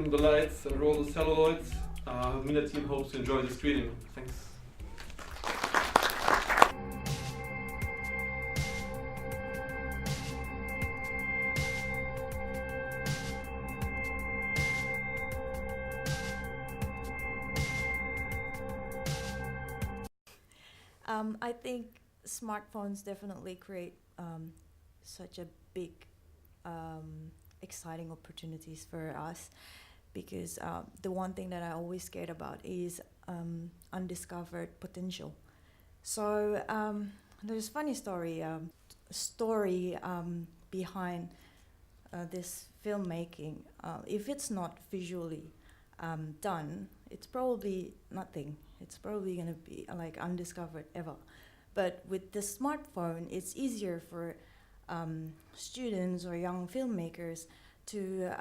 dim the lights and roll the celluloids. Mina team hopes to enjoy the screening. Thanks. I think smartphones definitely create such a big, exciting opportunities for us, because the one thing that I always scared about is undiscovered potential. So there's a funny story behind this filmmaking. If it's not visually done, it's probably nothing. It's probably going to be like undiscovered ever. But with the smartphone, it's easier for students or young filmmakers to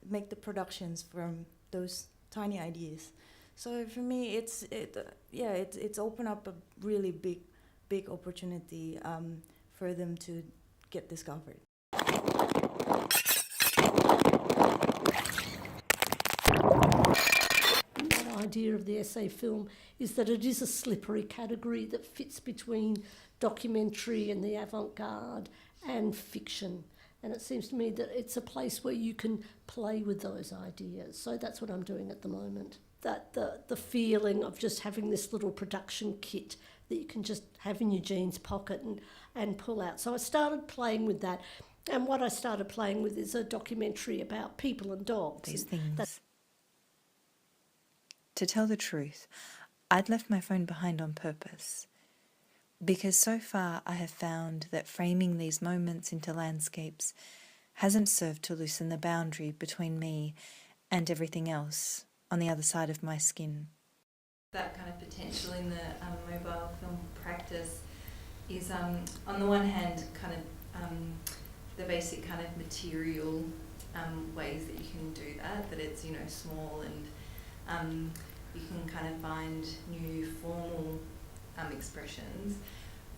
make the productions from those tiny ideas. So for me, it's opened up a really big opportunity for them to get discovered. Idea of the essay film is that it is a slippery category that fits between documentary and the avant-garde and fiction, and it seems to me that it's a place where you can play with those ideas. So that's what I'm doing at the moment, that the feeling of just having this little production kit that you can just have in your jeans pocket and pull out. So I started playing with that, and what I started playing with is a documentary about people and dogs. These things. To tell the truth, I'd left my phone behind on purpose, because so far I have found that framing these moments into landscapes hasn't served to loosen the boundary between me and everything else on the other side of my skin. That kind of potential in the mobile film practice is, on the one hand, kind of the basic kind of material ways that you can do that it's, small and you can kind of find new formal expressions.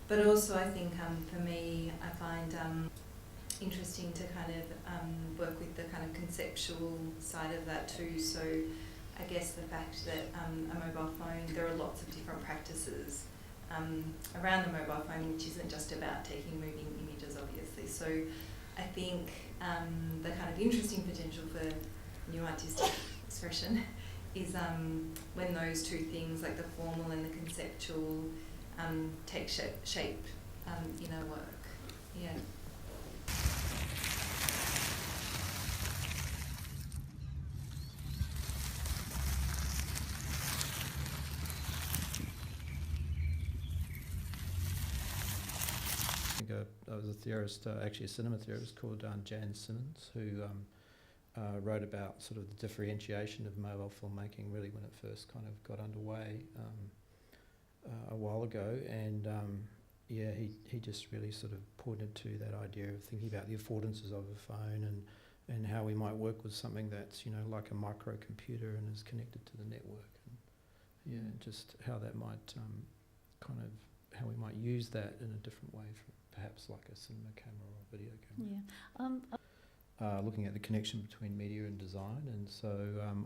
But also I think for me, I find interesting to kind of work with the kind of conceptual side of that too. So I guess the fact that a mobile phone, there are lots of different practices around the mobile phone, which isn't just about taking moving images, obviously. So I think the kind of interesting potential for new artistic expression is when those two things, like the formal and the conceptual, take shape in our work. Yeah. I was a theorist, actually a cinema theorist called Jan Simmons, who wrote about sort of the differentiation of mobile filmmaking really when it first kind of got underway a while ago, and he just really sort of pointed to that idea of thinking about the affordances of a phone and how we might work with something that's like a microcomputer and is connected to the network, and just how that might kind of how we might use that in a different way, perhaps like a cinema camera or a video camera. Yeah. Looking at the connection between media and design, and so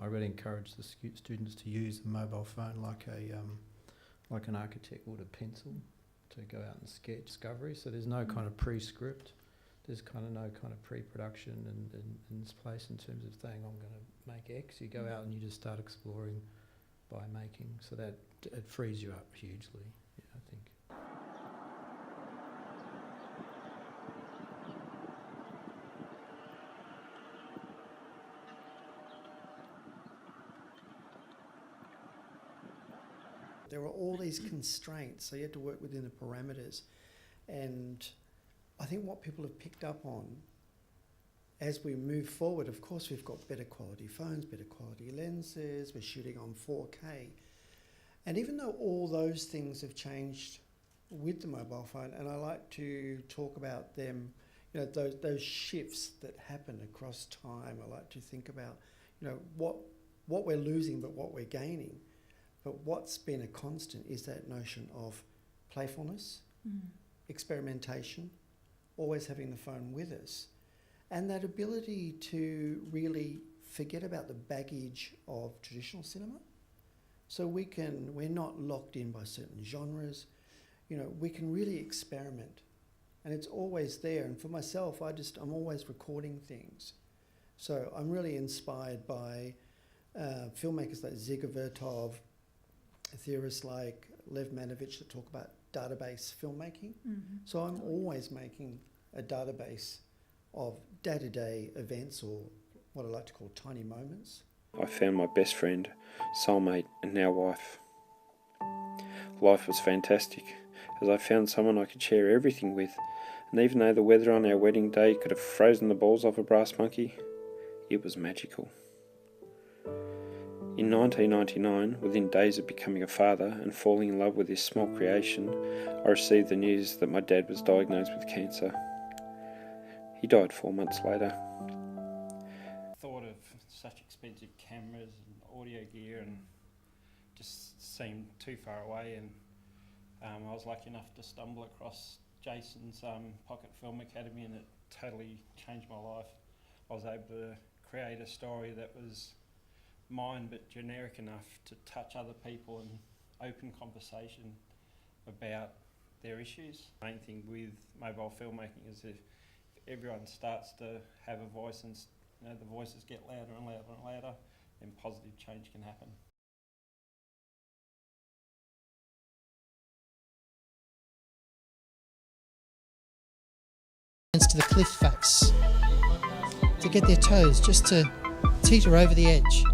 I really encourage the students to use the mobile phone like an architect would a pencil to go out and sketch discovery. So there's no kind of pre-script, there's kind of no kind of pre-production in this place in terms of saying I'm going to make X. You go out and you just start exploring by making, so that it frees you up hugely, I think. There were all these constraints, so you had to work within the parameters. And I think what people have picked up on as we move forward, of course, we've got better quality phones, better quality lenses, we're shooting on 4K. And even though all those things have changed with the mobile phone, and I like to talk about them, those shifts that happen across time. I like to think about, what we're losing but what we're gaining. But what's been a constant is that notion of playfulness, experimentation, always having the phone with us. and that ability to really forget about the baggage of traditional cinema. So we're not locked in by certain genres. You know, we can really experiment, and it's always there. And for myself, I'm always recording things. So I'm really inspired by filmmakers like Dziga Vertov, theorists like Lev Manovich that talk about database filmmaking. Mm-hmm. So I'm always making a database of day-to-day events, or what I like to call tiny moments. I found my best friend, soulmate, and now wife. Life was fantastic, as I found someone I could share everything with, and even though the weather on our wedding day could have frozen the balls off a brass monkey, it was magical. In 1999, within days of becoming a father and falling in love with this small creation, I received the news that my dad was diagnosed with cancer. He died 4 months later. Thought of such expensive cameras and audio gear and just seemed too far away, and I was lucky enough to stumble across Jason's Pocket Film Academy, and it totally changed my life. I was able to create a story that was mine but generic enough to touch other people and open conversation about their issues. The main thing with mobile filmmaking is if everyone starts to have a voice and the voices get louder and louder and louder, then positive change can happen. To the cliff face to get their toes just to teeter over the edge,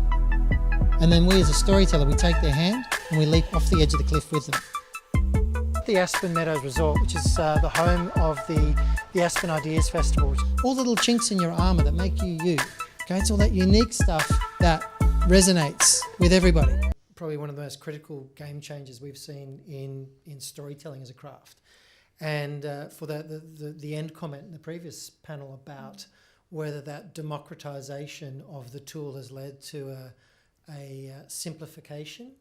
and then we as a storyteller, we take their hand and we leap off the edge of the cliff with them. The Aspen Meadows Resort, which is the home of the Aspen Ideas Festival. All the little chinks in your armour that make you you. Okay, it's all that unique stuff that resonates with everybody. Probably one of the most critical game changers we've seen in storytelling as a craft. And for the end comment in the previous panel about whether that democratisation of the tool has led to a simplification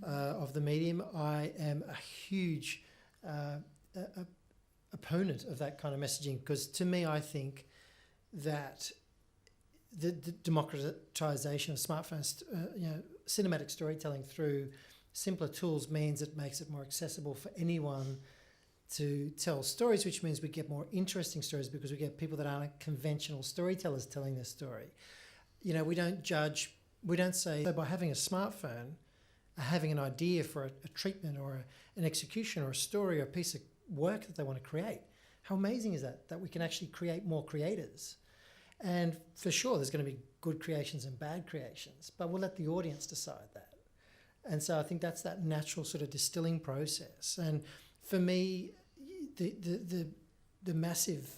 of the medium, I am a huge opponent of that kind of messaging, because to me, I think that the democratisation of smartphones, cinematic storytelling through simpler tools means it makes it more accessible for anyone to tell stories, which means we get more interesting stories because we get people that aren't conventional storytellers telling their story. You know, we don't judge, we don't say, so by having a smartphone, having an idea for a treatment or an execution or a story or a piece of work that they want to create. How amazing is that we can actually create more creators? And for sure, there's going to be good creations and bad creations, but we'll let the audience decide that. And so I think that's that natural sort of distilling process. And for me, the massive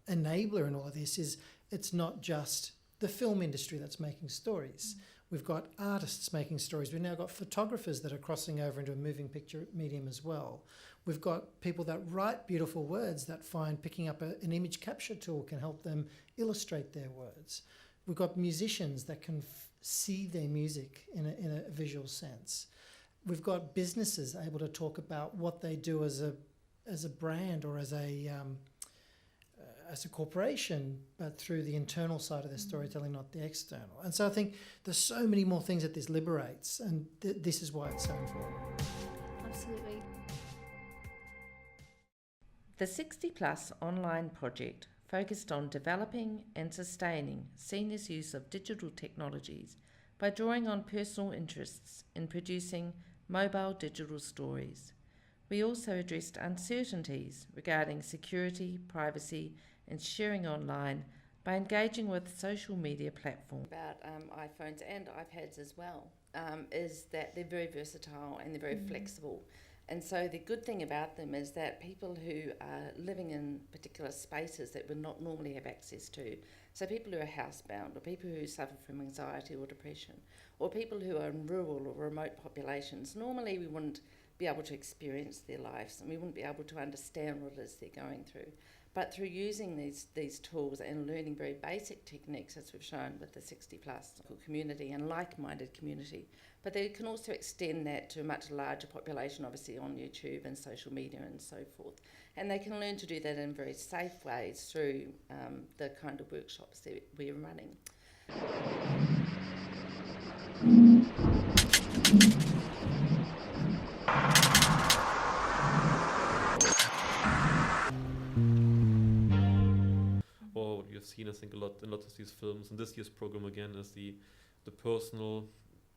enabler in all of this is it's not just the film industry that's making stories. We've got artists making stories. We've now got photographers that are crossing over into a moving picture medium as well. We've got people that write beautiful words that find picking up an image capture tool can help them illustrate their words. We've got musicians that can see their music in a visual sense. We've got businesses able to talk about what they do as a brand or as a corporation, but through the internal side of their storytelling, not the external. And so I think there's so many more things that this liberates, and this is why it's so important. Absolutely. The 60 Plus online project focused on developing and sustaining seniors' use of digital technologies by drawing on personal interests in producing mobile digital stories. We also addressed uncertainties regarding security, privacy, and sharing online by engaging with social media platforms. About iPhones and iPads as well, is that they're very versatile and they're very flexible. And so the good thing about them is that people who are living in particular spaces that would not normally have access to, so people who are housebound, or people who suffer from anxiety or depression, or people who are in rural or remote populations, normally we wouldn't be able to experience their lives, and we wouldn't be able to understand what it is they're going through. But through using these tools and learning very basic techniques, as we've shown with the 60 plus community and like-minded community, but they can also extend that to a much larger population, obviously on YouTube and social media and so forth. And they can learn to do that in very safe ways through the kind of workshops that we're running. Or you've seen, I think, a lot in lots of these films. And this year's program again is the personal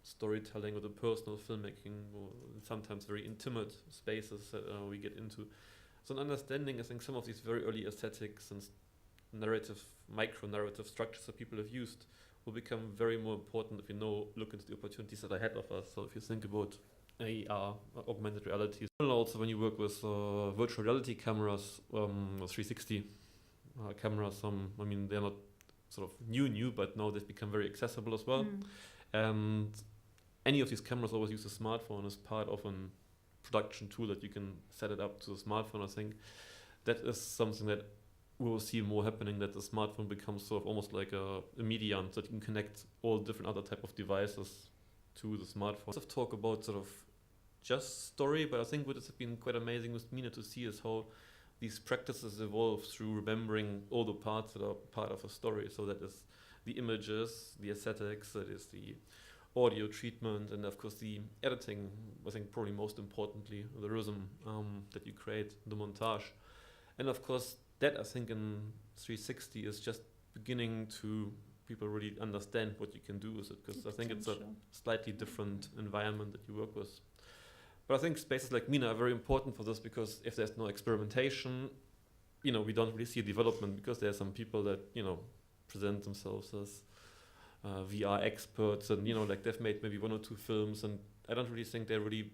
storytelling or the personal filmmaking, or sometimes very intimate spaces that we get into. So an understanding, I think, some of these very early aesthetics and narrative, micro-narrative structures that people have used will become very more important if you look into the opportunities that are ahead of us. So if you think about AR, augmented reality, and also when you work with virtual reality cameras, or 360 cameras, I mean, they're not sort of new, but now they've become very accessible as well. And any of these cameras always use a smartphone as part of a production tool that you can set it up to the smartphone. I think that is something that we will see more happening, that the smartphone becomes sort of almost like a median, so that you can connect all different other type of devices to the smartphone. Lots of talk about sort of just story, but I think what has been quite amazing with Mina to see is how these practices evolve through remembering all the parts that are part of a story. So that is the images, the aesthetics, that is the audio treatment, and of course the editing, I think probably most importantly, the rhythm that you create, the montage. And of course that, I think, in 360 is just beginning to people really understand what you can do with it, because I think it's a slightly different environment that you work with. But I think spaces like Mina are very important for this, because if there's no experimentation, we don't really see development, because there are some people that, present themselves as VR experts, and, like they've made maybe 1 or 2 films, and I don't really think they really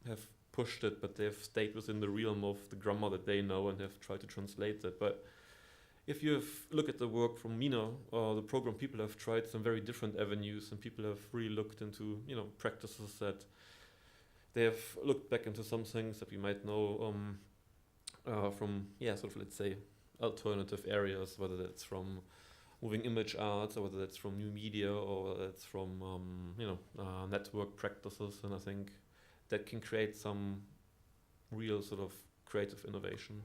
have pushed it, but they've stayed within the realm of the grammar that they know and have tried to translate that. But if you look at the work from Mina or the program, people have tried some very different avenues, and people have really looked into, practices that they have looked back into some things that we might know from, sort of, let's say, alternative areas, whether that's from moving image arts, or whether that's from new media, or whether that's from, network practices. And I think that can create some real sort of creative innovation.